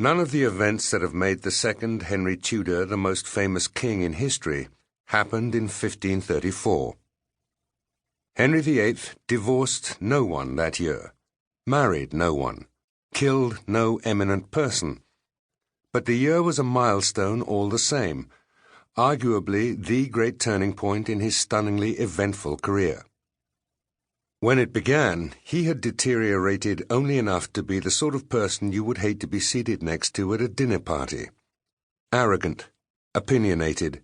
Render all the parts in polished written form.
None of the events that have made the second Henry Tudor the most famous king in history happened in 1534. Henry VIII divorced no one that year, married no one, killed no eminent person. But the year was a milestone all the same, arguably the great turning point in his stunningly eventful career. When it began, he had deteriorated only enough to be the sort of person you would hate to be seated next to at a dinner party. Arrogant, opinionated,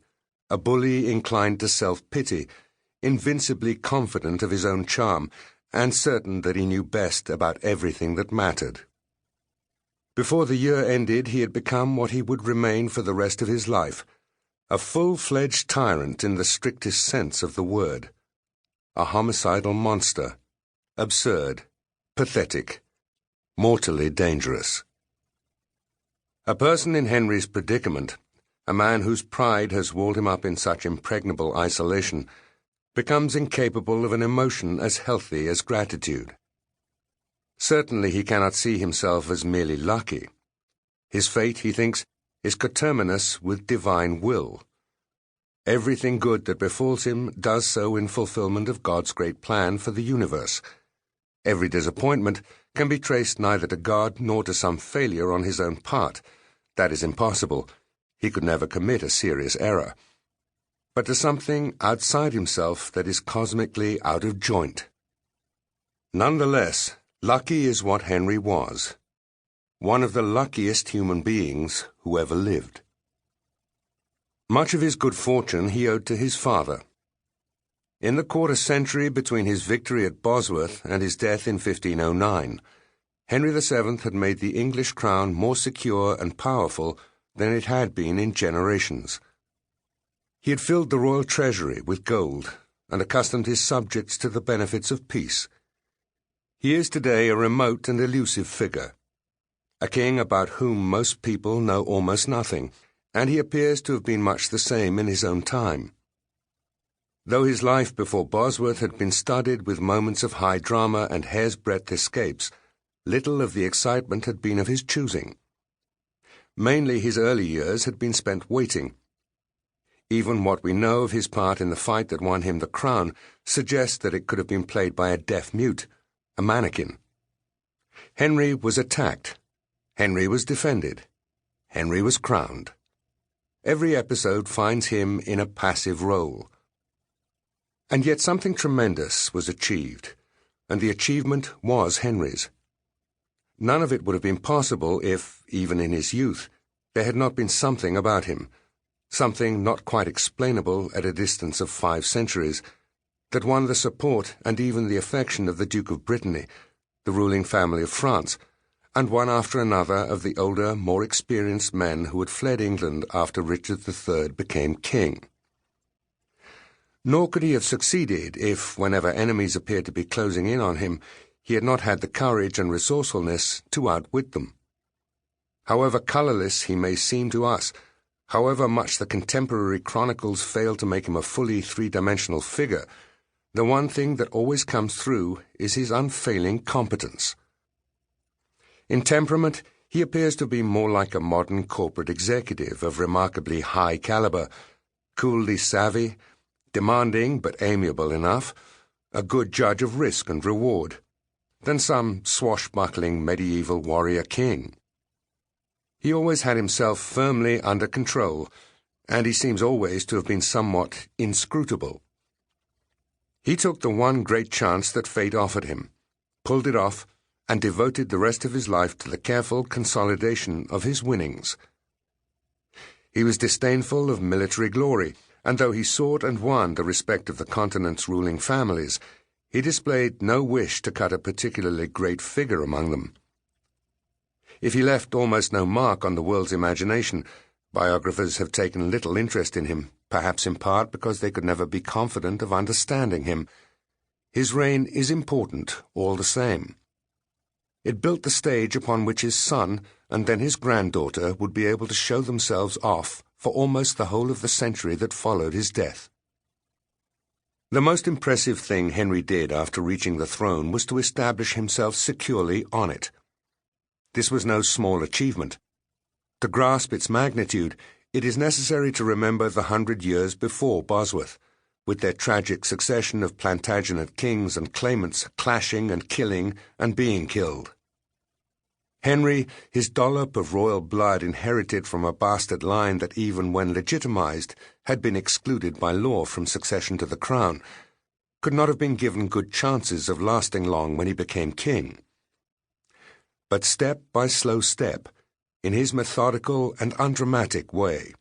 a bully inclined to self-pity, invincibly confident of his own charm, and certain that he knew best about everything that mattered. Before the year ended, he had become what he would remain for the rest of his life, a full-fledged tyrant in the strictest sense of the word. A homicidal monster, absurd, pathetic, mortally dangerous. A person in Henry's predicament, a man whose pride has walled him up in such impregnable isolation, becomes incapable of an emotion as healthy as gratitude. Certainly he cannot see himself as merely lucky. His fate, he thinks, is coterminous with divine will. Everything good that befalls him does so in fulfillment of God's great plan for the universe. Every disappointment can be traced neither to God nor to some failure on his own part. That is impossible. He could never commit a serious error. But to something outside himself that is cosmically out of joint. Nonetheless, lucky is what Henry was. One of the luckiest human beings who ever lived. Much of his good fortune he owed to his father. In the quarter-century between his victory at Bosworth and his death in 1509, Henry VII had made the English crown more secure and powerful than it had been in generations. He had filled the royal treasury with gold and accustomed his subjects to the benefits of peace. He is today a remote and elusive figure, a king about whom most people know almost nothing, and he appears to have been much the same in his own time. Though his life before Bosworth had been studded with moments of high drama and hair's-breadth escapes, little of the excitement had been of his choosing. Mainly his early years had been spent waiting. Even what we know of his part in the fight that won him the crown suggests that it could have been played by a deaf-mute, a mannequin. Henry was attacked. Henry was defended. Henry was crowned. Every episode finds him in a passive role. And yet something tremendous was achieved, and the achievement was Henry's. None of it would have been possible if, even in his youth, there had not been something about him, something not quite explainable at a distance of 5 centuries, that won the support and even the affection of the Duke of Brittany, the ruling family of France, and one after another of the older, more experienced men who had fled England after Richard III became king. Nor could he have succeeded if, whenever enemies appeared to be closing in on him, he had not had the courage and resourcefulness to outwit them. However colourless he may seem to us, however much the contemporary chronicles fail to make him a fully three-dimensional figure, the one thing that always comes through is his unfailing competence. In temperament, he appears to be more like a modern corporate executive of remarkably high caliber, coolly savvy, demanding but amiable enough, a good judge of risk and reward, than some swashbuckling medieval warrior king. He always had himself firmly under control, and he seems always to have been somewhat inscrutable. He took the one great chance that fate offered him, pulled it off, and devoted the rest of his life to the careful consolidation of his winnings. He was disdainful of military glory, and though he sought and won the respect of the continent's ruling families, he displayed no wish to cut a particularly great figure among them. If he left almost no mark on the world's imagination, biographers have taken little interest in him, perhaps in part because they could never be confident of understanding him. His reign is important all the same. It built the stage upon which his son and then his granddaughter would be able to show themselves off for almost the whole of the century that followed his death. The most impressive thing Henry did after reaching the throne was to establish himself securely on it. This was no small achievement, To grasp its magnitude, it is necessary to remember the 100 years before Bosworth, with their tragic succession of Plantagenet kings and claimants clashing and killing and being killed. Henry, his dollop of royal blood inherited from a bastard line that even when legitimized had been excluded by law from succession to the crown, could not have been given good chances of lasting long when he became king. But step by slow step, in his methodical and undramatic way,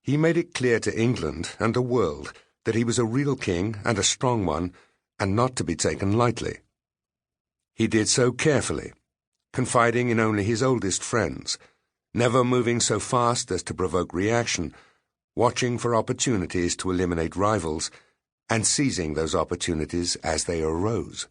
he made it clear to England and the world that he was a real king and a strong one, and not to be taken lightly. He did so carefully, confiding in only his oldest friends, never moving so fast as to provoke reaction, watching for opportunities to eliminate rivals, and seizing those opportunities as they arose.